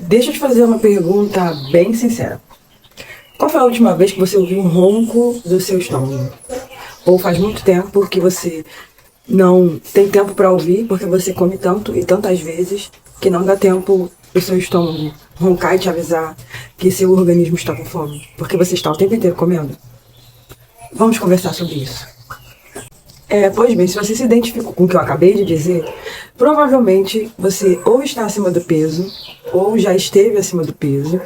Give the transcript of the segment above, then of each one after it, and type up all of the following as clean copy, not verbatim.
Deixa eu te fazer uma pergunta bem sincera. Qual foi a última vez que você ouviu um ronco do seu estômago? Ou faz muito tempo que você não tem tempo para ouvir porque você come tanto e tantas vezes que não dá tempo do seu estômago roncar e te avisar que seu organismo está com fome? Porque você está o tempo inteiro comendo? Vamos conversar sobre isso. Pois bem, se você se identificou com o que eu acabei de dizer, provavelmente você ou está acima do peso, ou já esteve acima do peso,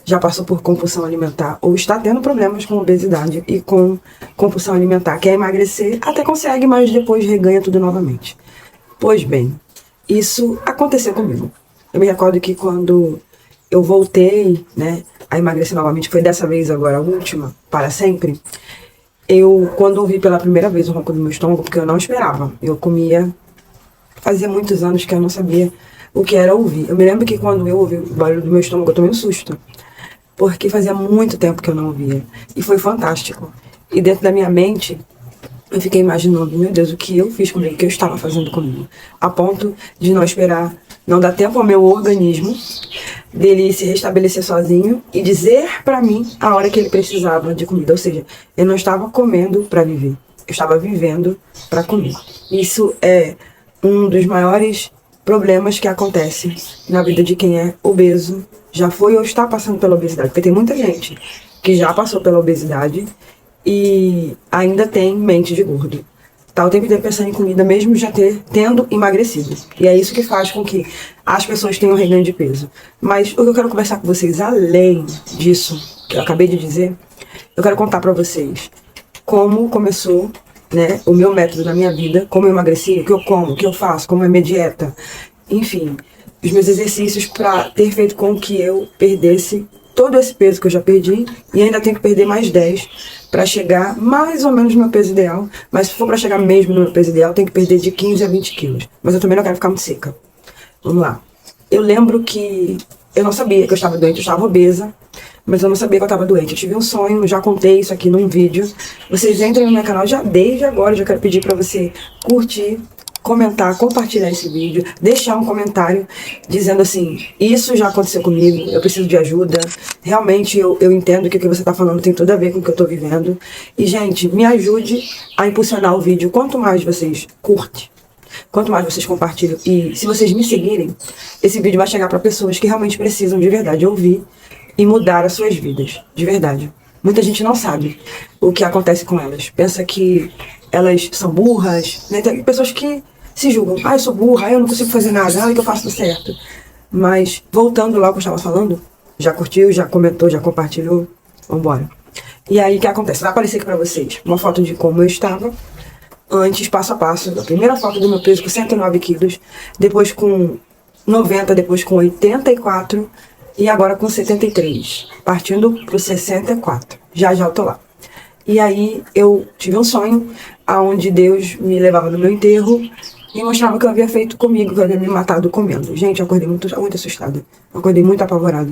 já passou por compulsão alimentar, ou está tendo problemas com obesidade e com compulsão alimentar, quer emagrecer, até consegue, mas depois reganha tudo novamente. Pois bem, isso aconteceu comigo. Eu me recordo que quando eu voltei, a emagrecer novamente, foi dessa vez agora a última, para sempre. Quando ouvi pela primeira vez o ronco do meu estômago, porque eu não esperava, eu comia, fazia muitos anos que eu não sabia o que era ouvir. Eu me lembro que quando eu ouvi o barulho do meu estômago, eu tomei um susto, porque fazia muito tempo que eu não ouvia, e foi fantástico. E dentro da minha mente, eu fiquei imaginando, meu Deus, o que eu fiz comigo, o que eu estava fazendo comigo, a ponto de não esperar, não dar tempo ao meu organismo dele se restabelecer sozinho e dizer pra mim a hora que ele precisava de comida. Ou seja, eu não estava comendo pra viver, eu estava vivendo pra comer. Isso é um dos maiores problemas que acontece na vida de quem é obeso, já foi ou está passando pela obesidade, porque tem muita gente que já passou pela obesidade e ainda tem mente de gordo. Tá o tempo inteiro pensando em comida, mesmo já tendo emagrecido. E é isso que faz com que as pessoas tenham reganho de peso. Mas o que eu quero conversar com vocês, além disso que eu acabei de dizer, eu quero contar pra vocês como começou, o meu método na minha vida, como eu emagreci, o que eu como, o que eu faço, como é minha dieta, enfim, os meus exercícios para ter feito com que eu perdesse todo esse peso que eu já perdi e ainda tenho que perder mais 10 para chegar mais ou menos no meu peso ideal. Mas se for para chegar mesmo no meu peso ideal, eu tenho que perder de 15 a 20 quilos. Mas eu também não quero ficar muito seca. Vamos lá. Eu lembro que eu não sabia que eu estava doente, eu estava obesa, mas eu não sabia que eu estava doente. Eu tive um sonho, já contei isso aqui num vídeo. Vocês entrem no meu canal já desde agora, já quero pedir para você curtir, comentar, compartilhar esse vídeo, deixar um comentário dizendo assim, isso já aconteceu comigo, eu preciso de ajuda, realmente eu entendo que o que você está falando tem tudo a ver com o que eu estou vivendo. E, gente, me ajude a impulsionar o vídeo. Quanto mais vocês curtem, quanto mais vocês compartilham e se vocês me seguirem, esse vídeo vai chegar para pessoas que realmente precisam de verdade ouvir e mudar as suas vidas, de verdade. Muita gente não sabe o que acontece com elas, pensa que elas são burras, Tem pessoas que se julgam, eu sou burra, eu não consigo fazer nada, que eu faço tudo certo. Mas, voltando lá ao que eu estava falando, já curtiu, já comentou, já compartilhou, vambora. E aí, o que acontece? Vai aparecer aqui pra vocês uma foto de como eu estava, antes, passo a passo, a primeira foto do meu peso com 109 quilos, depois com 90, depois com 84 e agora com 73, partindo pro 64. Já eu tô lá. E aí, eu tive um sonho, onde Deus me levava no meu enterro, e mostrava o que eu havia feito comigo, que eu havia me matado comendo. Gente, eu acordei muito assustada. Eu acordei muito apavorada.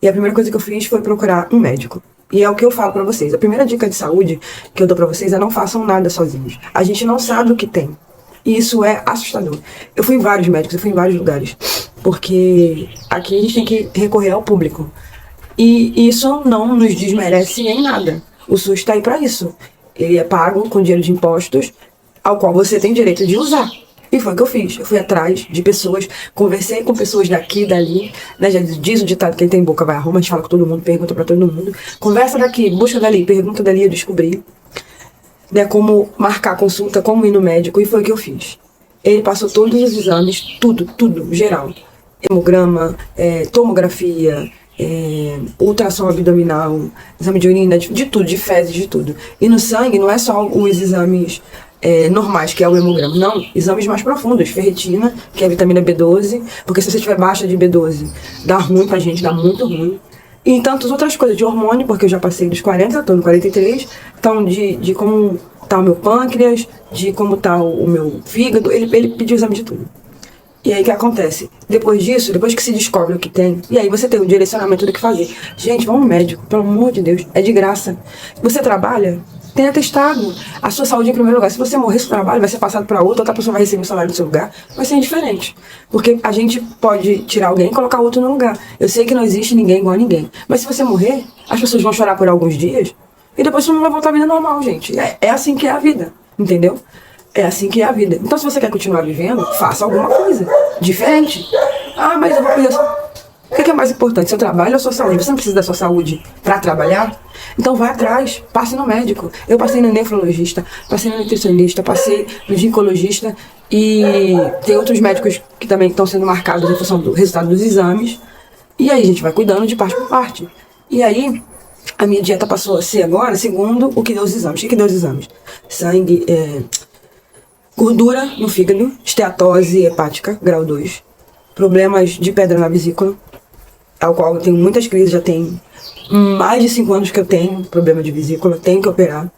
E a primeira coisa que eu fiz foi procurar um médico. E é o que eu falo pra vocês. A primeira dica de saúde que eu dou pra vocês é não façam nada sozinhos. A gente não sabe o que tem. E isso é assustador. Eu fui em vários médicos, eu fui em vários lugares. Porque aqui a gente tem que recorrer ao público. E isso não nos desmerece em nada. O SUS tá aí pra isso. Ele é pago com dinheiro de impostos, ao qual você tem direito de usar. E foi o que eu fiz. Eu fui atrás de pessoas, conversei com pessoas daqui e dali, Já diz o ditado, quem tem boca vai a Roma, a gente fala com todo mundo, pergunta pra todo mundo. Conversa daqui, busca dali, pergunta dali, eu descobri. Como marcar consulta, como ir no médico, e foi o que eu fiz. Ele passou todos os exames, tudo, geral. Hemograma, tomografia, ultrassom abdominal, exame de urina, de tudo, de fezes, de tudo. E no sangue não é só os exames normais, que é o hemograma. Não, exames mais profundos, ferritina, que é a vitamina B12, porque se você tiver baixa de B12, dá ruim pra gente, dá muito ruim. E tantas outras coisas, de hormônio, porque eu já passei dos 40, tô no 43, então de como tá o meu pâncreas, de como tá o meu fígado, ele pediu exame de tudo. E aí o que acontece? Depois disso, depois que se descobre o que tem, e aí você tem o direcionamento do que fazer. Gente, vamos ao médico, pelo amor de Deus, é de graça. Você trabalha? Tem atestado. A sua saúde em primeiro lugar. Se você morrer, seu trabalho vai ser passado para outra pessoa vai receber o salário do seu lugar. Vai ser indiferente. Porque a gente pode tirar alguém e colocar outro no lugar. Eu sei que não existe ninguém igual a ninguém. Mas se você morrer, as pessoas vão chorar por alguns dias e depois você não vai voltar à vida normal, gente. É assim que é a vida. Entendeu? É assim que é a vida. Então, se você quer continuar vivendo, faça alguma coisa diferente. Ah, mas eu vou perder. O que é mais importante, seu trabalho ou sua saúde? Você não precisa da sua saúde para trabalhar? Então vai atrás, passe no médico. Eu passei no nefrologista, passei no nutricionista, passei no ginecologista e tem outros médicos que também estão sendo marcados em função do resultado dos exames. E aí a gente vai cuidando de parte por parte. E aí a minha dieta passou a ser agora, segundo o que deu os exames. O que deu os exames? Sangue, gordura no fígado, esteatose hepática, grau 2, problemas de pedra na vesícula, ao qual eu tenho muitas crises, já tem mais de 5 anos que eu tenho problema de vesícula, tenho que operar.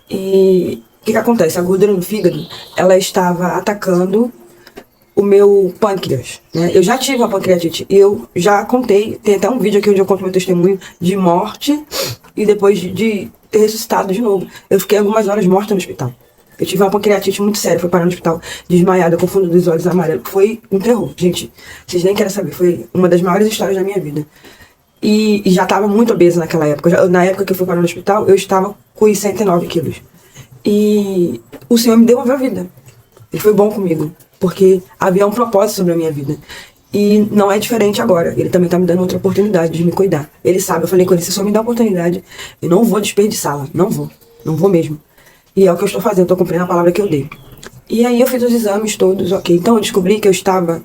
E o que acontece? A gordura no fígado, ela estava atacando o meu pâncreas, né? Eu já tive uma pancreatite, eu já contei, tem até um vídeo aqui onde eu conto meu testemunho de morte e depois de ter ressuscitado de novo. Eu fiquei algumas horas morta no hospital. Eu tive uma pancreatite muito séria, fui parar no hospital desmaiada, com o fundo dos olhos amarelo. Foi um terror, gente. Vocês nem querem saber, foi uma das maiores histórias da minha vida. E já estava muito obesa naquela época. Na época que eu fui parar no hospital, eu estava com 109 quilos. E o Senhor me devolveu a vida. Ele foi bom comigo, porque havia um propósito sobre a minha vida. E não é diferente agora. Ele também está me dando outra oportunidade de me cuidar. Ele sabe, eu falei com ele, se o Senhor me dá a oportunidade, eu não vou desperdiçá-la. Não vou mesmo. E é o que eu estou fazendo, estou cumprindo a palavra que eu dei. E aí eu fiz os exames todos, ok. Então eu descobri que eu estava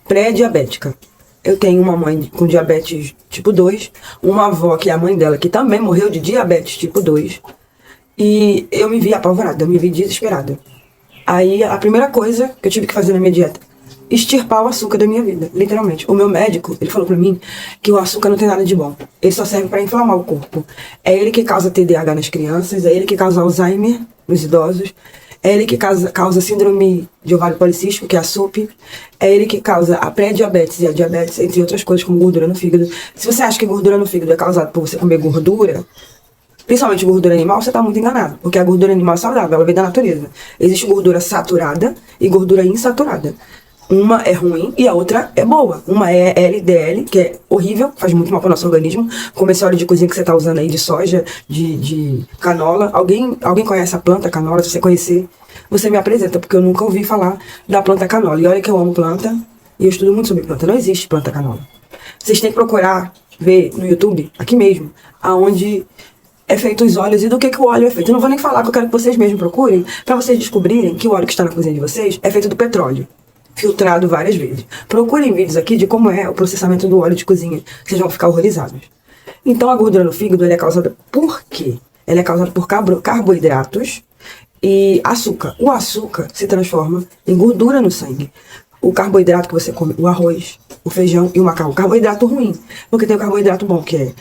pré-diabética. Eu tenho uma mãe com diabetes tipo 2, uma avó que é a mãe dela, que também morreu de diabetes tipo 2. E eu me vi apavorada, eu me vi desesperada. Aí a primeira coisa que eu tive que fazer na minha dieta, extirpar o açúcar da minha vida, literalmente. O meu médico, ele falou pra mim que o açúcar não tem nada de bom. Ele só serve pra inflamar o corpo. É ele que causa TDAH nas crianças, é ele que causa Alzheimer nos idosos, é ele que causa síndrome de ovário policístico, que é a SUP, é ele que causa a pré-diabetes e a diabetes, entre outras coisas, como gordura no fígado. Se você acha que gordura no fígado é causada por você comer gordura, principalmente gordura animal, você está muito enganado, porque a gordura animal é saudável, ela vem da natureza. Existe gordura saturada e gordura insaturada. Uma é ruim e a outra é boa. Uma é LDL, que é horrível, faz muito mal para o nosso organismo, como esse óleo de cozinha que você está usando aí de soja, de canola. Alguém conhece a planta canola? Se você conhecer, você me apresenta, porque eu nunca ouvi falar da planta canola. E olha que eu amo planta e eu estudo muito sobre planta. Não existe planta canola. Vocês têm que procurar ver no YouTube, aqui mesmo, aonde é feito os óleos e do que o óleo é feito. Eu não vou nem falar, porque eu quero que vocês mesmos procurem, para vocês descobrirem que o óleo que está na cozinha de vocês é feito do petróleo, filtrado várias vezes. Procurem vídeos aqui de como é o processamento do óleo de cozinha, vocês vão ficar horrorizados. Então a gordura no fígado ela é causada por quê? Ela é causada por carboidratos e açúcar. O açúcar se transforma em gordura no sangue. O carboidrato que você come, o arroz, o feijão e o macarrão. Carboidrato ruim, porque tem o carboidrato bom, que é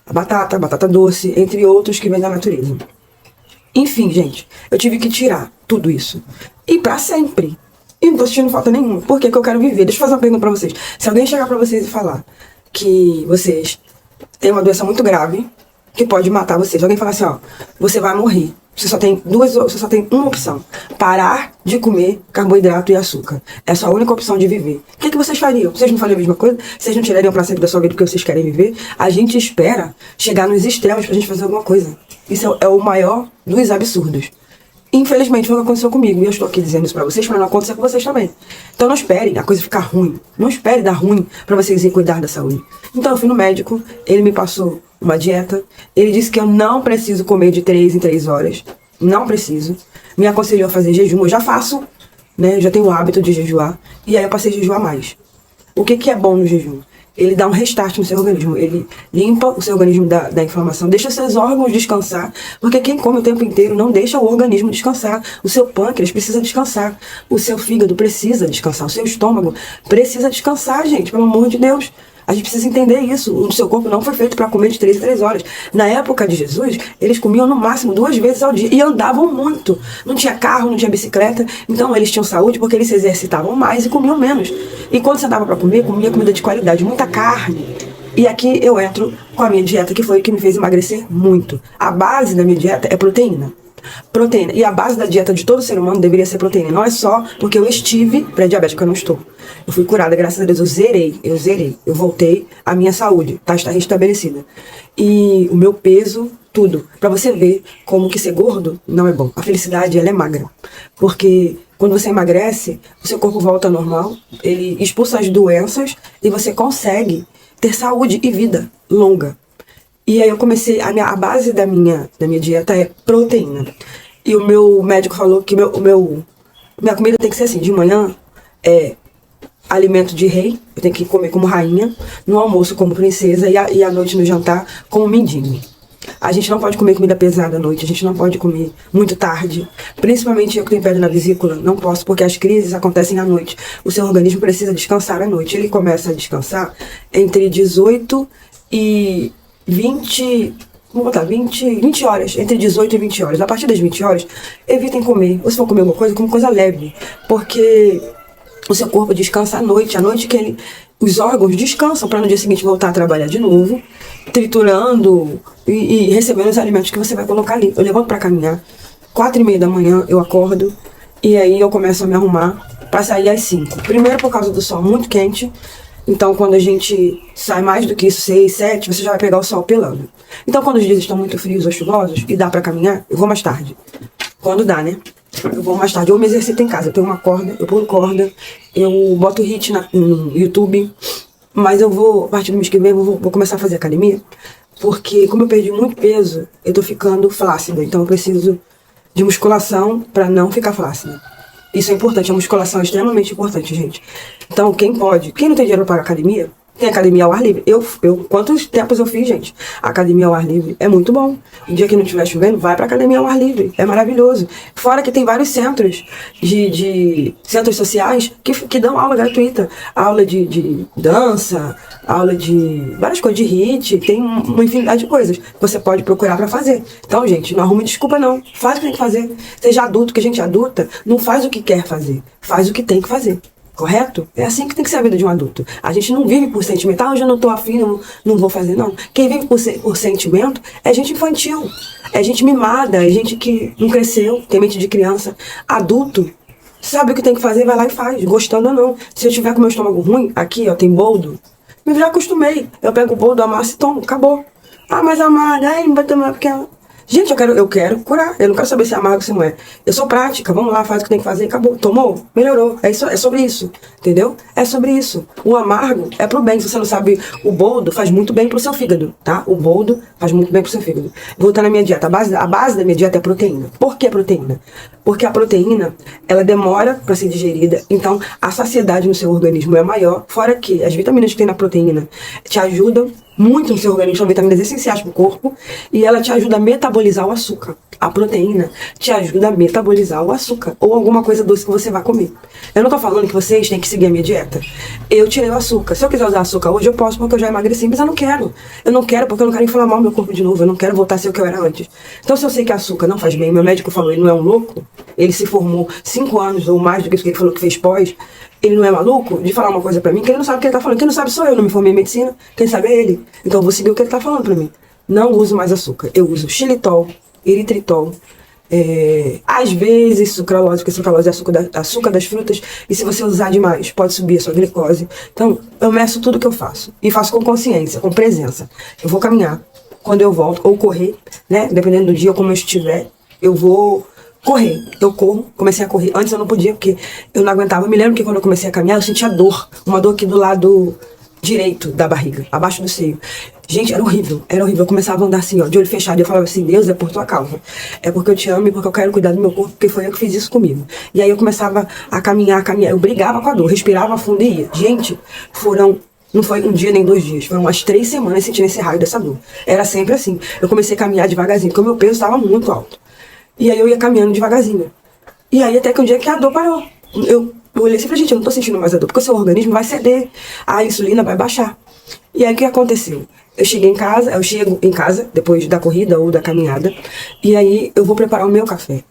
a batata doce, entre outros que vem da natureza. Enfim, gente, eu tive que tirar tudo isso. E pra sempre. E não tô sentindo falta nenhuma. Por que eu quero viver? Deixa eu fazer uma pergunta pra vocês. Se alguém chegar pra vocês e falar que vocês têm uma doença muito grave, que pode matar vocês. Alguém falar assim, ó, você vai morrer. Você só tem uma opção. Parar de comer carboidrato e açúcar. Essa é a única opção de viver. O que vocês fariam? Vocês não fariam a mesma coisa? Vocês não tirariam pra sempre da sua vida porque vocês querem viver? A gente espera chegar nos extremos pra gente fazer alguma coisa. Isso é o maior dos absurdos. Infelizmente foi o que aconteceu comigo. E eu estou aqui dizendo isso pra vocês pra não acontecer com vocês também. Então não esperem a coisa ficar ruim. Não espere dar ruim pra vocês irem cuidar da saúde. Então eu fui no médico, ele me passou uma dieta. Ele disse que eu não preciso comer de 3 em 3 horas. Não preciso. Me aconselhou a fazer jejum. Eu já faço, né? Eu já tenho o hábito de jejuar. E aí eu passei a jejuar mais. O que é bom no jejum? Ele dá um restart no seu organismo. Ele limpa o seu organismo da inflamação. Deixa seus órgãos descansar. Porque quem come o tempo inteiro não deixa o organismo descansar. O seu pâncreas precisa descansar. O seu fígado precisa descansar. O seu estômago precisa descansar, gente. Pelo amor de Deus. A gente precisa entender isso. O seu corpo não foi feito para comer de 3 em 3 horas. Na época de Jesus, eles comiam no máximo 2 vezes ao dia. E andavam muito. Não tinha carro, não tinha bicicleta. Então eles tinham saúde porque eles se exercitavam mais e comiam menos. E quando você dava para comer, comia comida de qualidade. Muita carne. E aqui eu entro com a minha dieta, que foi o que me fez emagrecer muito. A base da minha dieta é proteína. Proteína. E a base da dieta de todo ser humano deveria ser proteína. Não é só porque eu estive pré-diabética, eu não estou. Eu fui curada, graças a Deus, eu zerei. Eu voltei à minha saúde, tá? Está restabelecida. E o meu peso, tudo. Pra você ver como que ser gordo não é bom. A felicidade, ela é magra. Porque quando você emagrece, o seu corpo volta ao normal, ele expulsa as doenças e você consegue ter saúde e vida longa. E aí eu comecei, a base da minha dieta é proteína. E o meu médico falou que minha comida tem que ser assim, de manhã é alimento de rei, eu tenho que comer como rainha, no almoço como princesa e à noite no jantar como mendigo. A gente não pode comer comida pesada à noite, a gente não pode comer muito tarde. Principalmente eu que tenho pedra na vesícula, não posso, porque as crises acontecem à noite. O seu organismo precisa descansar à noite. Ele começa a descansar entre 18 e 20, vamos botar, 20 horas, entre 18 e 20 horas. A partir das 20 horas, evitem comer. Ou se for comer alguma coisa, como coisa leve. Porque o seu corpo descansa à noite que os órgãos descansam para no dia seguinte voltar a trabalhar de novo, triturando e recebendo os alimentos que você vai colocar ali. Eu levanto para caminhar, 4h30 da manhã eu acordo e aí eu começo a me arrumar para sair às 5. Primeiro por causa do sol muito quente, então quando a gente sai mais do que isso, 6, 7, você já vai pegar o sol pelando. Então quando os dias estão muito frios ou chuvosos e dá para caminhar, eu vou mais tarde. Quando dá, né? Eu vou mais tarde, eu me exercito em casa, eu tenho uma corda, eu pulo corda, eu boto hit no YouTube, mas eu vou, a partir do mês que vem, vou começar a fazer academia, porque como eu perdi muito peso, eu tô ficando flácida, então eu preciso de musculação para não ficar flácida. Isso é importante, a musculação é extremamente importante, gente. Então, quem não tem dinheiro para academia, tem academia ao ar livre. Quantos tempos eu fiz, gente? Academia ao ar livre é muito bom. O dia que não estiver chovendo, vai pra academia ao ar livre. É maravilhoso. Fora que tem vários centros de centros sociais que dão aula gratuita. Aula de dança, aula de várias coisas, de HIIT. Tem uma infinidade de coisas que você pode procurar pra fazer. Então, gente, não arrume desculpa não. Faz o que tem que fazer. Seja adulto, que a gente é adulta, não faz o que quer fazer. Faz o que tem que fazer. Correto? É assim que tem que ser a vida de um adulto. A gente não vive por sentimento. Ah, hoje eu não tô afim, não vou fazer, não. Quem vive por sentimento é gente infantil. É gente mimada, é gente que não cresceu, tem mente de criança. Adulto, sabe o que tem que fazer, vai lá e faz, gostando ou não. Se eu tiver com meu estômago ruim, aqui, ó, tem boldo, eu já acostumei. Eu pego o boldo, amasso e tomo, acabou. Ah, mas amarga, ai, não vai tomar porque ela... Gente, eu quero curar. Eu não quero saber se é amargo ou se não é. Eu sou prática. Vamos lá, faz o que tem que fazer. Acabou. Tomou? Melhorou. É sobre isso. Entendeu? É sobre isso. O amargo é pro bem. Se você não sabe, o boldo faz muito bem pro seu fígado, tá? O boldo faz muito bem pro seu fígado. Voltando à minha dieta. A base da minha dieta é proteína. Por que proteína? Porque a proteína, ela demora para ser digerida. Então, a saciedade no seu organismo é maior. Fora que as vitaminas que tem na proteína te ajudam muito no seu organismo, são vitaminas essenciais para o corpo, e ela te ajuda a metabolizar o açúcar. A proteína te ajuda a metabolizar o açúcar, ou alguma coisa doce que você vai comer. Eu não tô falando que vocês têm que seguir a minha dieta. Eu tirei o açúcar. Se eu quiser usar açúcar hoje, eu posso, porque eu já emagreci, mas eu não quero. Eu não quero porque eu não quero inflamar o meu corpo de novo, eu não quero voltar a ser o que eu era antes. Então, se eu sei que açúcar não faz bem, meu médico falou, ele não é um louco, ele se formou 5 anos ou mais do que isso que ele falou que fez pós, ele não é maluco de falar uma coisa pra mim que ele não sabe o que ele tá falando. Quem não sabe sou eu, não me formei em medicina, quem sabe é ele. Então eu vou seguir o que ele tá falando pra mim. Não uso mais açúcar, eu uso xilitol, eritritol, às vezes sucralose, porque sucralose é açúcar das frutas, e se você usar demais, pode subir a sua glicose. Então, eu meço tudo que eu faço, e faço com consciência, com presença. Eu vou caminhar, quando eu volto, ou correr, né, dependendo do dia, como eu estiver, eu vou correr. Eu corro, comecei a correr. Antes eu não podia, porque eu não aguentava. Eu me lembro que quando eu comecei a caminhar, eu sentia dor, uma dor aqui do lado direito da barriga, abaixo do seio. Gente, era horrível, era horrível. Eu começava a andar assim, ó, de olho fechado, e eu falava assim, Deus, é por tua causa. É porque eu te amo e porque eu quero cuidar do meu corpo, porque foi eu que fiz isso comigo. E aí eu começava a caminhar. Eu brigava com a dor, respirava fundo e ia. Gente, não foi um dia nem 2 dias, foram umas 3 semanas sentindo esse raio dessa dor. Era sempre assim. Eu comecei a caminhar devagarzinho, porque o meu peso estava muito alto. E aí eu ia caminhando devagarzinho. E aí até que um dia que a dor parou. Eu olhei assim e falei, gente, eu não tô sentindo mais a dor, porque o seu organismo vai ceder, a insulina vai baixar. E aí o que aconteceu? Eu chego em casa, depois da corrida ou da caminhada, e aí eu vou preparar o meu café.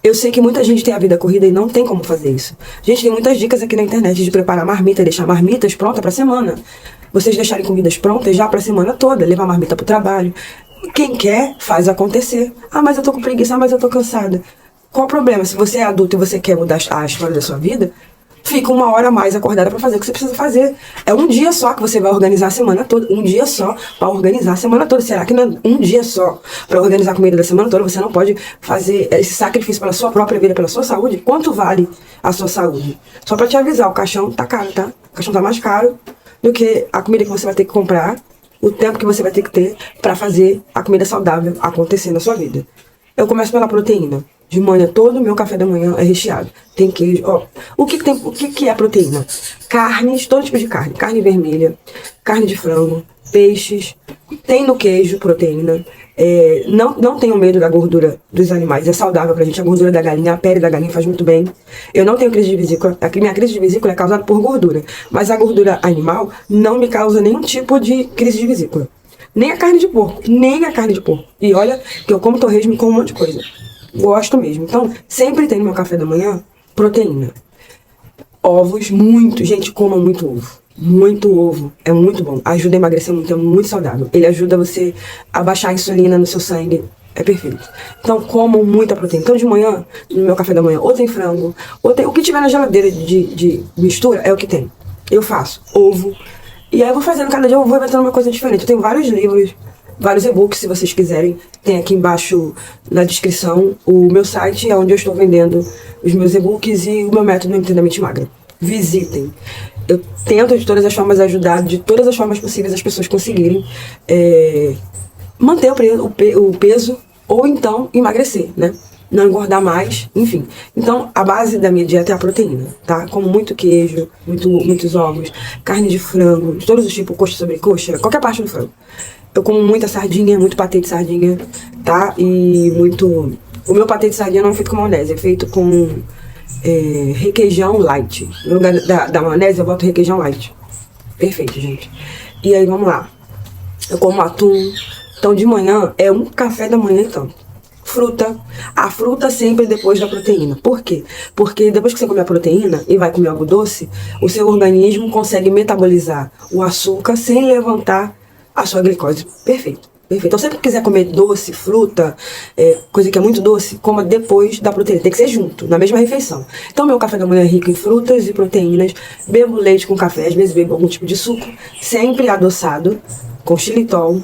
Eu sei que muita gente tem a vida corrida e não tem como fazer isso. Gente, tem muitas dicas aqui na internet de preparar marmita, deixar marmitas prontas pra semana. vocês deixarem comidas prontas já pra semana toda, levar marmita pro trabalho. Quem quer, faz acontecer. Ah, mas eu tô com preguiça, ah, mas eu tô cansada. Qual o problema? Se você é adulto e você quer mudar a história da sua vida, fica 1 hora a mais acordada pra fazer o que você precisa fazer. É um dia só que você vai organizar a semana toda. Um dia só pra organizar a semana toda. Será que não é um dia só pra organizar a comida da semana toda? Você não pode fazer esse sacrifício pela sua própria vida, pela sua saúde? Quanto vale a sua saúde? Só pra te avisar, o caixão tá caro, tá? O caixão tá mais caro do que a comida que você vai ter que comprar, o tempo que você vai ter que ter pra fazer a comida saudável acontecer na sua vida. Eu começo pela proteína. De manhã, todo o meu café da manhã é recheado. Tem queijo. Ó, o que é proteína? Carnes, todo tipo de carne. Carne vermelha, carne de frango, peixes. Tem no queijo proteína. Não tenho medo da gordura dos animais. É saudável pra gente. A gordura da galinha, a pele da galinha faz muito bem. Eu não tenho crise de vesícula. Minha crise de vesícula é causada por gordura. Mas a gordura animal não me causa nenhum tipo de crise de vesícula. Nem a carne de porco. Nem a carne de porco. E olha que eu como torresmo e como um monte de coisa. Gosto mesmo. Então, sempre tem no meu café da manhã proteína. Ovos, muito. Gente, coma muito ovo. Muito ovo. É muito bom. Ajuda a emagrecer muito. É muito saudável. Ele ajuda você a baixar a insulina no seu sangue. É perfeito. Então, comam muita proteína. Então, de manhã, no meu café da manhã, ou tem frango, ou tem... O que tiver na geladeira de mistura é o que tem. Eu faço ovo. E aí eu vou fazendo cada dia, eu vou inventando uma coisa diferente. Eu tenho vários livros, vários e-books, se vocês quiserem. Tem aqui embaixo na descrição o meu site, onde eu estou vendendo os meus e-books e o meu método Nutre da Mente Magra. Visitem. Eu tento de todas as formas ajudar, de todas as formas possíveis, as pessoas conseguirem manter o peso ou então emagrecer, né? Não engordar mais, enfim. Então, a base da minha dieta é a proteína, tá? Como muito queijo, muitos ovos, carne de frango, de todos os tipos, coxa sobre coxa, qualquer parte do frango. Eu como muita sardinha, muito patê de sardinha, tá? E muito... O meu patê de sardinha não é feito com maionese, é feito com requeijão light. No lugar da maionese, eu boto requeijão light. Perfeito, gente. E aí, vamos lá. Eu como atum. Então, de manhã, é um café da manhã, então. Fruta. A fruta sempre depois da proteína. Por quê? Porque depois que você comer a proteína e vai comer algo doce, o seu organismo consegue metabolizar o açúcar sem levantar a sua glicose. Perfeito. Perfeito. Então, sempre que quiser comer doce, fruta, coisa que é muito doce, coma depois da proteína. Tem que ser junto, na mesma refeição. Então, meu café da manhã é rico em frutas e proteínas. Bebo leite com café, às vezes bebo algum tipo de suco, sempre adoçado, com xilitol.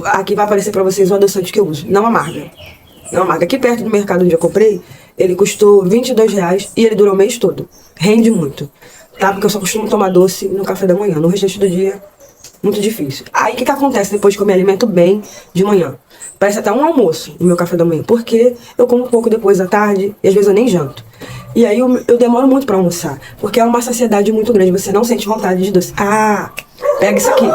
Aqui vai aparecer pra vocês o adoçante que eu uso. Não amarga. Não amarga. Aqui perto do mercado onde eu comprei, ele custou R$22 e ele durou o mês todo. Rende muito. Tá? Porque eu só costumo tomar doce no café da manhã. No restante do dia, muito difícil. Aí o que acontece depois que eu me alimento bem de manhã? Parece até um almoço no meu café da manhã. Porque eu como um pouco depois da tarde e às vezes eu nem janto. E aí eu demoro muito pra almoçar. Porque é uma saciedade muito grande. Você não sente vontade de doce. Ah, pega isso aqui.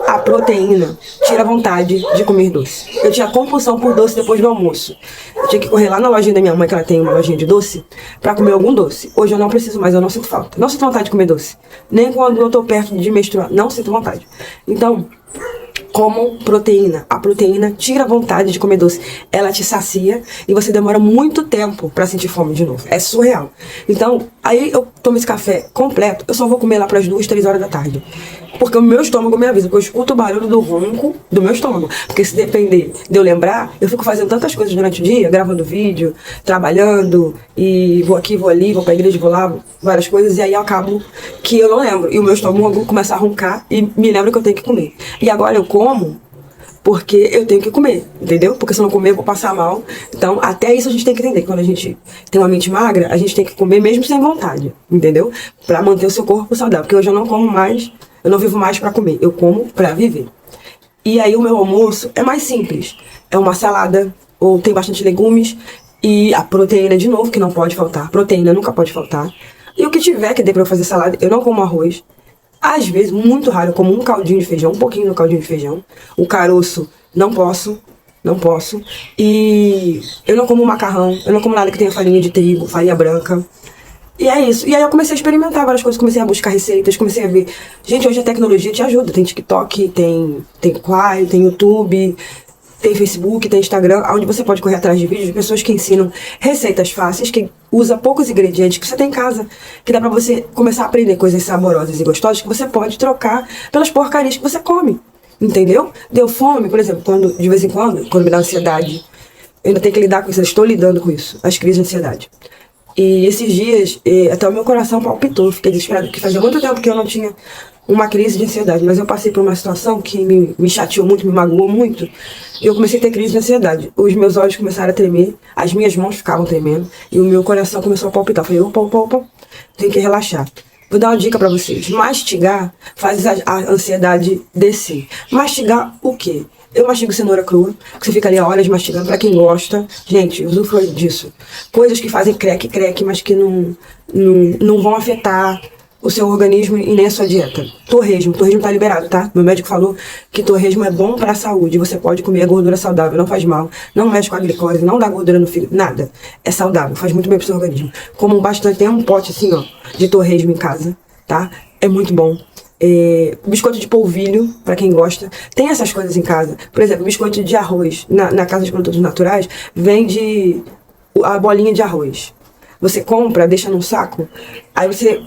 A proteína tira a vontade de comer doce. Eu tinha compulsão por doce depois do almoço. Eu tinha que correr lá na lojinha da minha mãe, que ela tem uma lojinha de doce, pra comer algum doce. Hoje eu não preciso mais, eu não sinto falta. Não sinto vontade de comer doce. Nem quando eu tô perto de menstruar, não sinto vontade. Então, comam proteína. A proteína tira a vontade de comer doce. Ela te sacia e você demora muito tempo pra sentir fome de novo. É surreal. Então, aí eu tomo esse café completo, eu só vou comer lá pras 2, 3 horas da tarde. Porque o meu estômago me avisa, porque eu escuto o barulho do ronco do meu estômago. Porque se depender de eu lembrar, eu fico fazendo tantas coisas durante o dia, gravando vídeo, trabalhando, e vou aqui, vou ali, vou pra igreja, vou lá, várias coisas, e aí eu acabo que eu não lembro. E o meu estômago começa a roncar e me lembra que eu tenho que comer. E agora eu como porque eu tenho que comer, entendeu? Porque se eu não comer, eu vou passar mal. Então, até isso a gente tem que entender. Quando a gente tem uma mente magra, a gente tem que comer mesmo sem vontade, entendeu? Pra manter o seu corpo saudável. Porque hoje eu não como mais, eu não vivo mais pra comer, eu como pra viver. E aí o meu almoço é mais simples. É uma salada, ou tem bastante legumes, e a proteína de novo, que não pode faltar. Proteína nunca pode faltar. E o que tiver que dê pra eu fazer salada, eu não como arroz. Às vezes, muito raro, eu como um caldinho de feijão, um pouquinho do caldinho de feijão. O caroço, não posso. E eu não como macarrão, eu não como nada que tenha farinha de trigo, farinha branca. E é isso. E aí eu comecei a experimentar várias coisas, comecei a buscar receitas, comecei a ver. Gente, hoje a tecnologia te ajuda. Tem TikTok, tem Quai, tem YouTube, tem Facebook, tem Instagram, onde você pode correr atrás de vídeos de pessoas que ensinam receitas fáceis, que usa poucos ingredientes que você tem em casa, que dá pra você começar a aprender coisas saborosas e gostosas que você pode trocar pelas porcarias que você come. Entendeu? Deu fome, por exemplo, de vez em quando me dá ansiedade, eu ainda tenho que lidar com isso, eu estou lidando com isso, as crises de ansiedade. E esses dias, até o meu coração palpitou, fiquei desesperado, porque fazia muito tempo que eu não tinha uma crise de ansiedade, mas eu passei por uma situação que me chateou muito, me magoou muito, e eu comecei a ter crise de ansiedade. Os meus olhos começaram a tremer, as minhas mãos ficavam tremendo, e o meu coração começou a palpitar. Eu falei, opa, tem que relaxar. Vou dar uma dica pra vocês. Mastigar faz a ansiedade descer. Mastigar o quê? Eu mastigo cenoura crua, que você fica ali horas mastigando. Pra quem gosta, gente, usufrui disso. Coisas que fazem creque, mas que não vão afetar o seu organismo e nem a sua dieta. Torresmo tá liberado, tá? Meu médico falou que torresmo é bom pra saúde. Você pode comer gordura saudável, não faz mal, não mexe com a glicose, não dá gordura no fígado, nada. É saudável, faz muito bem pro seu organismo. Como bastante, tem um pote assim, ó, de torresmo em casa, tá? É muito bom. Biscoito de polvilho, pra quem gosta. Tem essas coisas em casa. Por exemplo, biscoito de arroz. Na casa de produtos naturais, vende a bolinha de arroz. Você compra, deixa num saco, aí você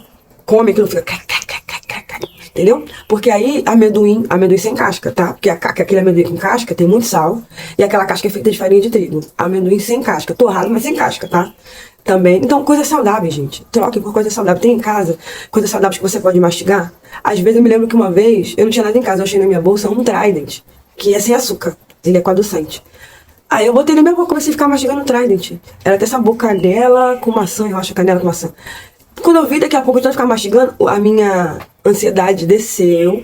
come aquilo, fica... Entendeu? Porque aí, amendoim sem casca, tá? Porque aquele amendoim com casca tem muito sal, e aquela casca é feita de farinha de trigo. Amendoim sem casca, torrado, mas sem casca, tá? Também. Então, coisas saudáveis, gente. Troquem por coisas saudáveis. Tem em casa coisas saudáveis que você pode mastigar. Às vezes eu me lembro que uma vez, eu não tinha nada em casa, eu achei na minha bolsa um Trident, que é sem açúcar. Ele é com adoçante. Aí eu botei na minha boca, comecei a ficar mastigando o Trident. Era até sabor canela com maçã, eu acho, canela com maçã. Quando eu vi, daqui a pouco eu tô ficando mastigando, a minha ansiedade desceu,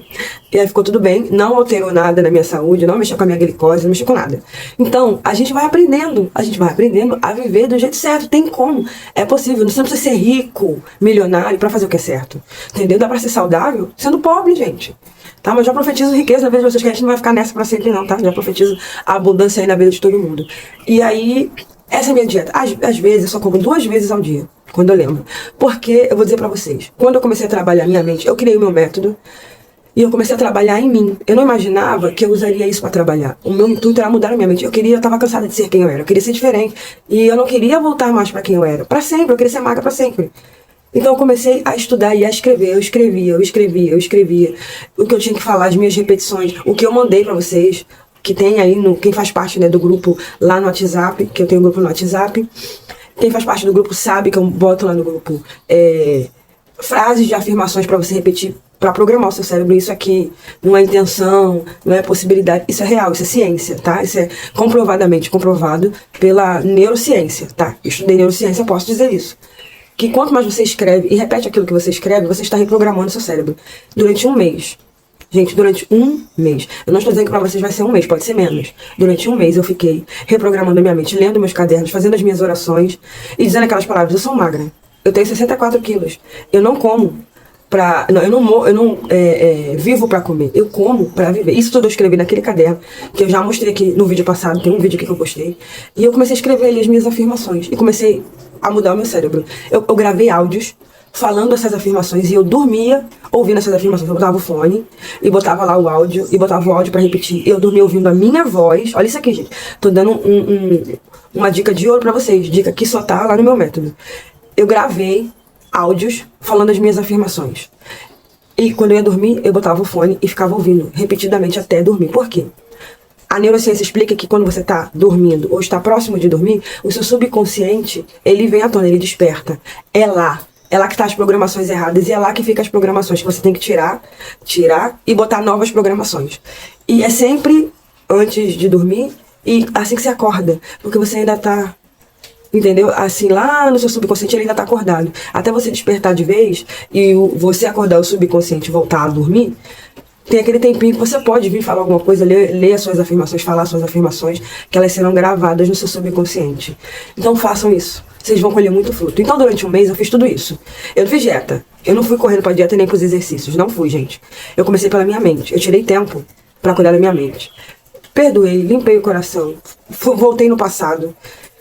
e aí ficou tudo bem, não alterou nada na minha saúde, não mexeu com a minha glicose, não mexeu com nada. Então, a gente vai aprendendo a viver do jeito certo, tem como, é possível, você não precisa ser rico, milionário, pra fazer o que é certo, entendeu? Dá pra ser saudável sendo pobre, gente. Tá, mas já profetizo riqueza na vida de vocês, que a gente não vai ficar nessa pra sempre não, tá? Já profetizo a abundância aí na vida de todo mundo. E aí, essa é a minha dieta. Às vezes, eu só como 2 vezes ao dia, quando eu lembro. Porque, eu vou dizer pra vocês, quando eu comecei a trabalhar minha mente, eu criei o meu método, e eu comecei a trabalhar em mim. Eu não imaginava que eu usaria isso pra trabalhar. O meu intuito era mudar a minha mente. Eu tava cansada de ser quem eu era, eu queria ser diferente. E eu não queria voltar mais pra quem eu era. Pra sempre, eu queria ser magra pra sempre. Então eu comecei a estudar e a escrever, eu escrevia o que eu tinha que falar, as minhas repetições, o que eu mandei pra vocês, que tem aí, quem faz parte, né, do grupo lá no WhatsApp, que eu tenho um grupo no WhatsApp, quem faz parte do grupo sabe que eu boto lá no grupo frases de afirmações pra você repetir, pra programar o seu cérebro. Isso aqui não é intenção, não é possibilidade, isso é real, isso é ciência, tá? Isso é comprovadamente comprovado pela neurociência, tá? Eu estudei neurociência, posso dizer isso. Que quanto mais você escreve e repete aquilo que você escreve, você está reprogramando seu cérebro durante 1 mês. Gente, durante 1 mês. Eu não estou dizendo que para vocês vai ser 1 mês, pode ser menos. Durante 1 mês eu fiquei reprogramando a minha mente, lendo meus cadernos, fazendo as minhas orações e dizendo aquelas palavras. Eu sou magra. Eu tenho 64 quilos. Eu não como pra... Não, eu não vivo pra comer. Eu como pra viver. Isso tudo eu escrevi naquele caderno, que eu já mostrei aqui no vídeo passado. Tem um vídeo aqui que eu postei. E eu comecei a escrever ali as minhas afirmações. E comecei a mudar o meu cérebro. Eu gravei áudios falando essas afirmações e eu dormia ouvindo essas afirmações. Eu botava o fone e botava lá o áudio e botava o áudio pra repetir. Eu dormia ouvindo a minha voz. Olha isso aqui, gente. Tô dando uma dica de ouro pra vocês. Dica que só tá lá no meu método. Eu gravei áudios falando as minhas afirmações. E quando eu ia dormir, eu botava o fone e ficava ouvindo repetidamente até dormir. Por quê? A neurociência explica que quando você está dormindo ou está próximo de dormir, o seu subconsciente, ele vem à tona, ele desperta. É lá que tá as programações erradas e é lá que fica as programações que você tem que tirar e botar novas programações. E é sempre antes de dormir e assim que você acorda, porque você ainda tá, entendeu? Assim, lá no seu subconsciente ele ainda tá acordado. Até você despertar de vez e você acordar o subconsciente e voltar a dormir, tem aquele tempinho que você pode vir falar alguma coisa, ler as suas afirmações, falar as suas afirmações, que elas serão gravadas no seu subconsciente. Então façam isso. Vocês vão colher muito fruto. Então durante 1 mês eu fiz tudo isso. Eu não fiz dieta. Eu não fui correndo pra dieta nem pros exercícios. Não fui, gente. Eu comecei pela minha mente. Eu tirei tempo pra cuidar da minha mente. Perdoei, limpei o coração. Voltei no passado.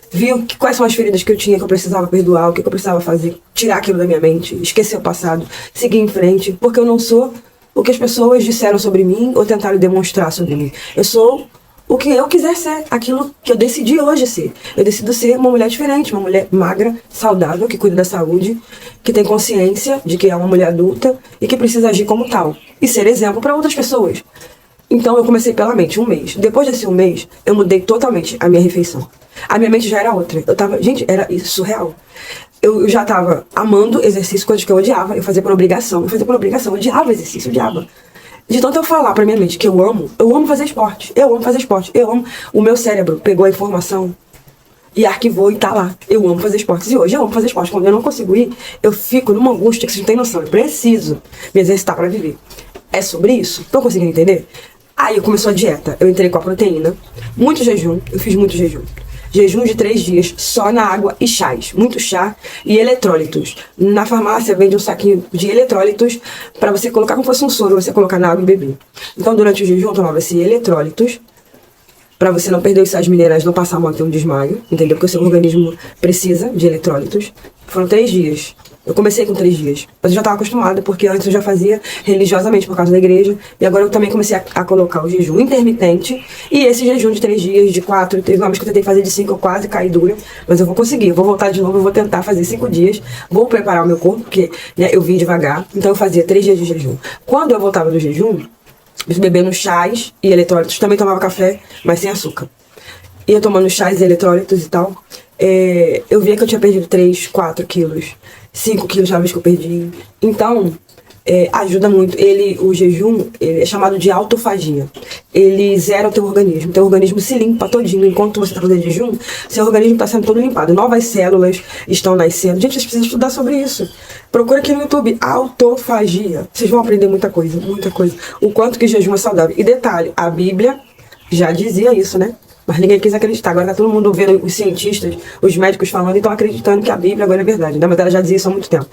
Vi quais são as feridas que eu tinha, que eu precisava perdoar, o que eu precisava fazer. Tirar aquilo da minha mente. Esquecer o passado. Seguir em frente. Porque eu não sou o que as pessoas disseram sobre mim ou tentaram demonstrar sobre mim. Eu sou o que eu quiser ser, aquilo que eu decidi hoje ser. Eu decido ser uma mulher diferente, uma mulher magra, saudável, que cuida da saúde, que tem consciência de que é uma mulher adulta e que precisa agir como tal. E ser exemplo para outras pessoas. Então eu comecei pela mente, um mês. Depois desse um mês, eu mudei totalmente a minha refeição. A minha mente já era outra. Gente, era isso, surreal. Eu já tava amando exercício, coisas que eu odiava. Eu fazia por obrigação, eu odiava exercício, eu odiava. De tanto eu falar pra minha mente que eu amo fazer esporte, eu amo. O meu cérebro pegou a informação e arquivou e tá lá. Eu amo fazer esportes. E hoje eu amo fazer esporte. Quando eu não consigo ir, eu fico numa angústia que vocês não têm noção. Eu preciso me exercitar pra viver. É sobre isso? Estão conseguindo entender? Aí começou a dieta. Eu entrei com a proteína, muito jejum, eu fiz muito jejum. Jejum de 3 dias, só na água e chás. Muito chá e eletrólitos. Na farmácia vende um saquinho de eletrólitos para você colocar como fosse um soro, você colocar na água e beber. Então durante o jejum eu tomava esse eletrólitos para você não perder os sais minerais, não passar mal, ter um desmaio, entendeu? Porque o seu organismo precisa de eletrólitos. Foram 3 dias. Eu comecei com 3 dias, mas eu já estava acostumada, porque antes eu já fazia religiosamente por causa da igreja, e agora eu também comecei a colocar o jejum intermitente, e esse jejum de 3 dias, de 4, teve uma vez que eu tentei fazer de 5, eu quase caí dura, mas eu vou conseguir, eu vou voltar de novo, eu vou tentar fazer 5 dias, vou preparar o meu corpo, porque né, eu vim devagar, então eu fazia 3 dias de jejum. Quando eu voltava do jejum, bebendo chás e eletrólitos, também tomava café, mas sem açúcar. Ia tomando chás e eletrólitos e tal, eu via que eu tinha perdido 3, 4 quilos, 5 quilos já vez que eu perdi. Então, ajuda muito. O jejum, ele é chamado de autofagia. Ele zera o teu organismo se limpa todinho. Enquanto você está fazendo jejum, seu organismo está sendo todo limpado. Novas células estão nascendo. Gente, vocês precisam estudar sobre isso. Procura aqui no YouTube, autofagia. Vocês vão aprender muita coisa, muita coisa. O quanto que jejum é saudável. E detalhe, a Bíblia já dizia isso, né? Mas ninguém quis acreditar. Agora tá todo mundo vendo os cientistas, os médicos falando e estão acreditando que a Bíblia agora é verdade, né? Mas ela já dizia isso há muito tempo.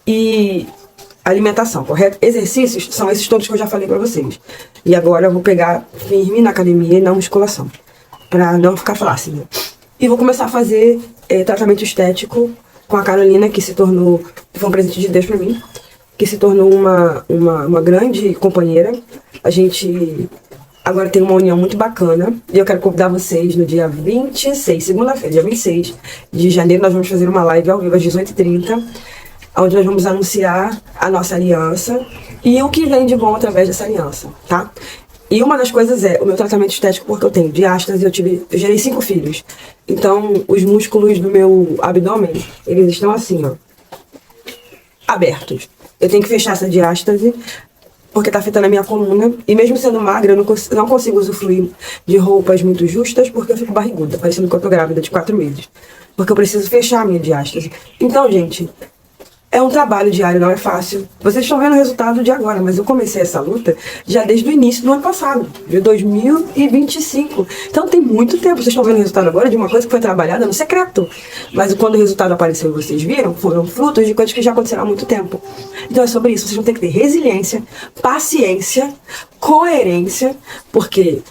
E alimentação, correto? Exercícios são esses todos que eu já falei pra vocês. E agora eu vou pegar firme na academia e na musculação, pra não ficar flácida. E vou começar a fazer tratamento estético com a Carolina, que se tornou, foi um presente de Deus pra mim, que se tornou uma grande companheira. A gente agora tem uma união muito bacana. E eu quero convidar vocês no dia 26, segunda-feira, dia 26 de janeiro, nós vamos fazer uma live ao vivo às 18h30, onde nós vamos anunciar a nossa aliança e o que vem de bom através dessa aliança, tá? E uma das coisas é o meu tratamento estético, porque eu tenho diástase, eu gerei 5 filhos. Então, os músculos do meu abdômen, eles estão assim, ó, abertos. Eu tenho que fechar essa diástase, porque tá afetando a minha coluna. E mesmo sendo magra, eu não consigo usufruir de roupas muito justas, porque eu fico barriguda, parecendo que eu tô grávida de 4 meses. Porque eu preciso fechar a minha diástase. Então, gente, é um trabalho diário, não é fácil. Vocês estão vendo o resultado de agora, mas eu comecei essa luta já desde o início do ano passado, de 2025. Então tem muito tempo. Vocês estão vendo o resultado agora de uma coisa que foi trabalhada no secreto. Mas quando o resultado apareceu e vocês viram, foram frutos de coisas que já aconteceram há muito tempo. Então é sobre isso. Vocês vão ter que ter resiliência, paciência, coerência, porque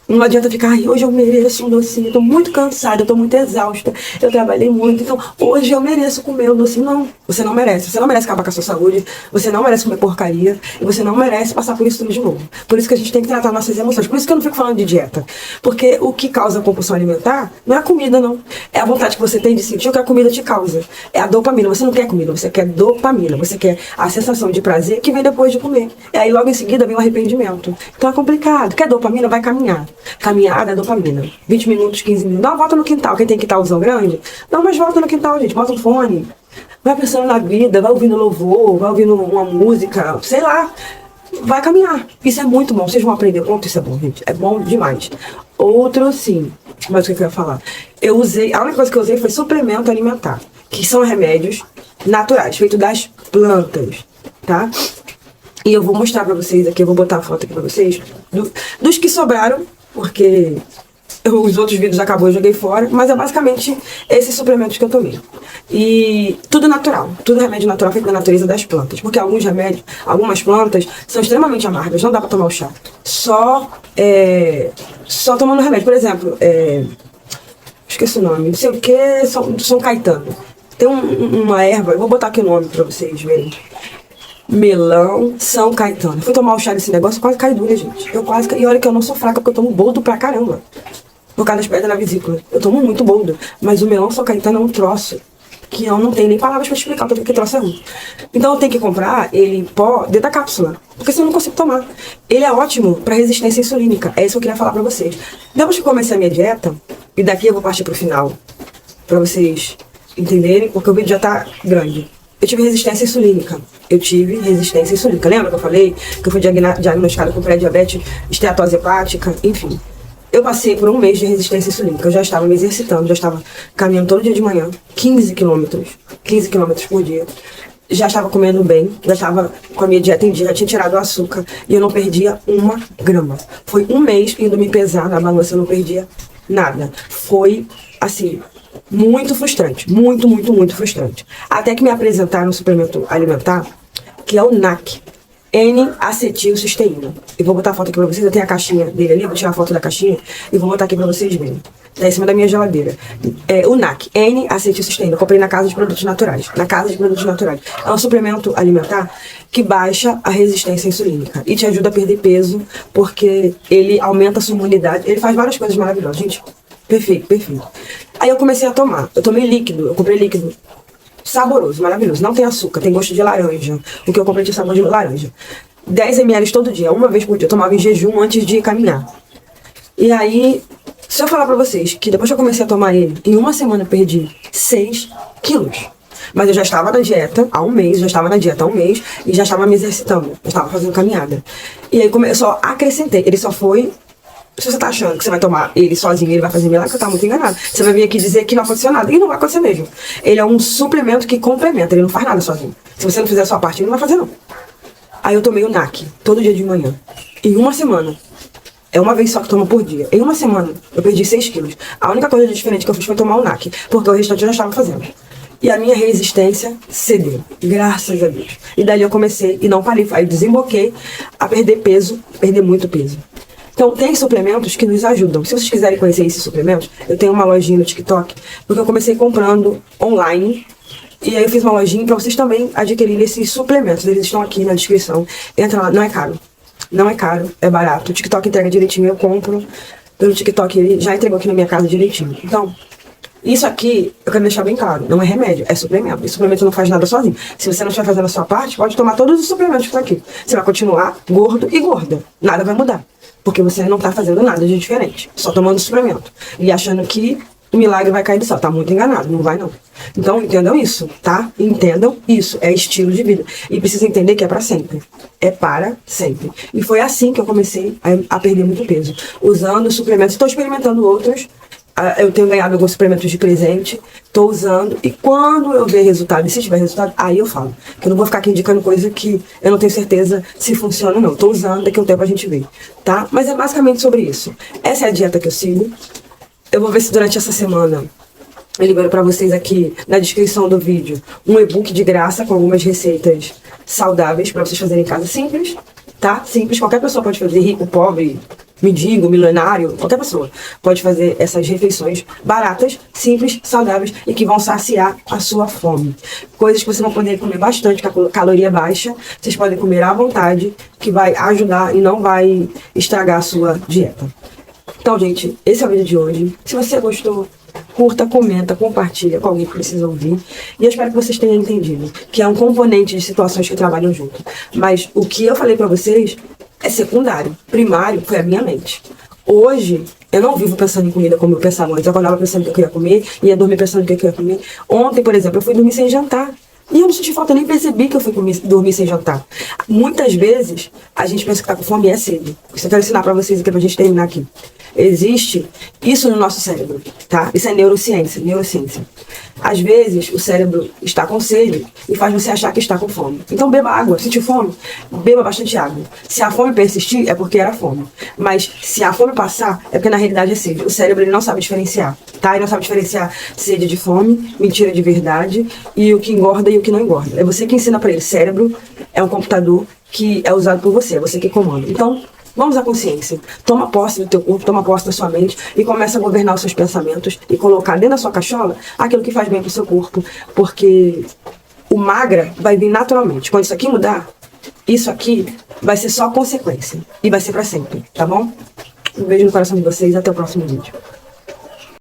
não adianta ficar, hoje eu mereço um docinho, eu tô muito cansada, eu tô muito exausta, eu trabalhei muito, então hoje eu mereço comer um docinho. Não, você não merece. Você não merece acabar com a sua saúde, você não merece comer porcaria, e você não merece passar por isso tudo de novo. Por isso que a gente tem que tratar nossas emoções. Por isso que eu não fico falando de dieta. Porque o que causa compulsão alimentar não é a comida, não. É a vontade que você tem de sentir o que a comida te causa. É a dopamina. Você não quer comida, você quer dopamina. Você quer a sensação de prazer que vem depois de comer. E aí logo em seguida vem o arrependimento. Então é complicado. Quer dopamina? Vai caminhar. Caminhada é dopamina. 20 minutos, 15 minutos. Dá uma volta no quintal. Quem tem quintalzão grande, dá umas voltas no quintal, gente. Bota um fone. Vai pensando na vida, vai ouvindo louvor, vai ouvindo uma música, sei lá. Vai caminhar. Isso é muito bom. Vocês vão aprender quanto isso é bom, gente. É bom demais. Outro, sim. Mas o que eu ia falar? A única coisa que eu usei foi suplemento alimentar, que são remédios naturais, feitos das plantas, tá? E eu vou mostrar pra vocês aqui, eu vou botar a foto aqui pra vocês, dos que sobraram, porque os outros vídeos acabou, eu joguei fora, mas é basicamente esses suplementos que eu tomei. E tudo natural, tudo remédio natural feito da natureza das plantas, porque alguns remédios, algumas plantas são extremamente amargas, não dá pra tomar o chá. Só tomando remédio, por exemplo, esqueci o nome, não sei o que, São Caetano. Tem uma erva, eu vou botar aqui o nome pra vocês verem. melão, São Caetano. Eu fui tomar o chá desse negócio, quase caí dura, gente. E olha que eu não sou fraca, porque eu tomo boldo pra caramba. Por causa das pedras na vesícula. Eu tomo muito boldo. Mas o melão São Caetano é um troço que eu não tenho nem palavras pra explicar porque que troço é ruim. Então eu tenho que comprar ele em pó dentro da cápsula, porque senão eu não consigo tomar. Ele é ótimo pra resistência insulínica. É isso que eu queria falar pra vocês. Depois que eu comecei a minha dieta, e daqui eu vou partir pro final, pra vocês entenderem, porque o vídeo já tá grande. Eu tive resistência insulínica. Lembra que eu falei que eu fui diagnosticada com pré-diabetes, esteatose hepática, enfim. Eu passei por um mês de resistência insulínica. Eu já estava me exercitando, já estava caminhando todo dia de manhã, 15 quilômetros por dia. Já estava comendo bem, já estava com a minha dieta em dia, já tinha tirado o açúcar e eu não perdia 1 grama. Foi um mês indo me pesar na balança, eu não perdia nada. Foi, assim, muito frustrante, muito frustrante. Até que me apresentaram um suplemento alimentar, que é o NAC. N-acetilcisteína. Eu vou botar a foto aqui pra vocês, eu tenho a caixinha dele ali, vou tirar a foto da caixinha e vou botar aqui pra vocês verem. Tá em cima da minha geladeira. É o NAC, N-acetilcisteína. Eu comprei na Casa de Produtos Naturais. É um suplemento alimentar que baixa a resistência insulínica e te ajuda a perder peso, porque ele aumenta a sua imunidade. Ele faz várias coisas maravilhosas, gente. Perfeito. Aí eu comecei a tomar. Eu tomei líquido, eu comprei líquido. Saboroso, maravilhoso. Não tem açúcar, tem gosto de laranja. O que eu comprei tinha sabor de laranja. 10 ml todo dia, uma vez por dia. Eu tomava em jejum antes de caminhar. E aí, se eu falar pra vocês que depois que eu comecei a tomar ele, em uma semana eu perdi 6 quilos. Mas eu já estava na dieta há um mês, e já estava me exercitando. Eu estava fazendo caminhada. E aí eu só acrescentei, ele só foi. Se você tá achando que você vai tomar ele sozinho, ele vai fazer milagre, você tá muito enganado. Você vai vir aqui dizer que não aconteceu nada. E não vai acontecer mesmo. Ele é um suplemento que complementa, ele não faz nada sozinho. Se você não fizer a sua parte, ele não vai fazer não. Aí eu tomei o NAC, todo dia de manhã. Em uma semana. É uma vez só que tomo por dia. Em uma semana, eu perdi 6 quilos. A única coisa diferente que eu fiz foi tomar o NAC. Porque o restante eu já estava fazendo. E a minha resistência cedeu. Graças a Deus. E dali eu comecei e não parei. Aí desemboquei a perder peso, perder muito peso. Então, tem suplementos que nos ajudam. Se vocês quiserem conhecer esses suplementos, eu tenho uma lojinha no TikTok, porque eu comecei comprando online. E aí eu fiz uma lojinha para vocês também adquirirem esses suplementos. Eles estão aqui na descrição. Entra lá, não é caro. Não é caro, é barato. O TikTok entrega direitinho, eu compro. Pelo TikTok, ele já entregou aqui na minha casa direitinho. Então, isso aqui, eu quero deixar bem claro, não é remédio, é suplemento. E suplemento não faz nada sozinho. Se você não estiver fazendo a sua parte, pode tomar todos os suplementos que estão aqui. Você vai continuar gordo e gorda. Nada vai mudar. Porque você não tá fazendo nada de diferente. Só tomando suplemento. E achando que o milagre vai cair do céu. Tá muito enganado, não vai não. Então entendam isso, tá? Entendam isso. É estilo de vida. E precisa entender que é pra sempre. É para sempre. E foi assim que eu comecei a perder muito peso. Usando suplementos. Estou experimentando outros. Eu tenho ganhado alguns suplementos de presente, tô usando, e quando eu ver resultado, e se tiver resultado, aí eu falo. Que eu não vou ficar aqui indicando coisa que eu não tenho certeza se funciona ou não. Tô usando, daqui a um tempo a gente vê, tá? Mas é basicamente sobre isso. Essa é a dieta que eu sigo. Eu vou ver se durante essa semana eu libero pra vocês aqui na descrição do vídeo um e-book de graça com algumas receitas saudáveis pra vocês fazerem em casa. Simples, tá? Simples, qualquer pessoa pode fazer, rico, pobre, mendigo, milionário, qualquer pessoa pode fazer essas refeições baratas, simples, saudáveis e que vão saciar a sua fome. Coisas que vocês vão poder comer bastante, com a caloria baixa, vocês podem comer à vontade, que vai ajudar e não vai estragar a sua dieta. Então, gente, esse é o vídeo de hoje. Se você gostou, curta, comenta, compartilha com alguém que precisa ouvir. E eu espero que vocês tenham entendido que é um componente de situações que trabalham junto. Mas o que eu falei pra vocês é secundário. Primário foi a minha mente. Hoje, eu não vivo pensando em comida como eu pensava antes. Eu acordava pensando no que eu ia comer, ia dormir pensando no que eu ia comer. Ontem, por exemplo, eu fui dormir sem jantar. E eu não senti falta, eu nem percebi que eu fui dormir sem jantar. Muitas vezes, a gente pensa que tá com fome e é sede. Isso eu quero ensinar pra vocês aqui, pra gente terminar aqui. Existe isso no nosso cérebro, tá? Isso é neurociência. Às vezes, o cérebro está com sede e faz você achar que está com fome. Então, beba água. Sentiu fome? Beba bastante água. Se a fome persistir, é porque era fome. Mas, se a fome passar, é porque na realidade é sede. O cérebro ele não sabe diferenciar, tá? Ele não sabe diferenciar sede de fome, mentira de verdade e o que engorda e o que não engorda. É você que ensina pra ele. Cérebro é um computador que é usado por você, é você que comanda. Então, vamos à consciência. Toma posse do teu corpo, toma posse da sua mente e começa a governar os seus pensamentos e colocar dentro da sua cachola aquilo que faz bem pro seu corpo. Porque o magra vai vir naturalmente. Quando isso aqui mudar, Isso aqui vai ser só consequência. E vai ser pra sempre, tá bom? Um beijo no coração de vocês, até o próximo vídeo.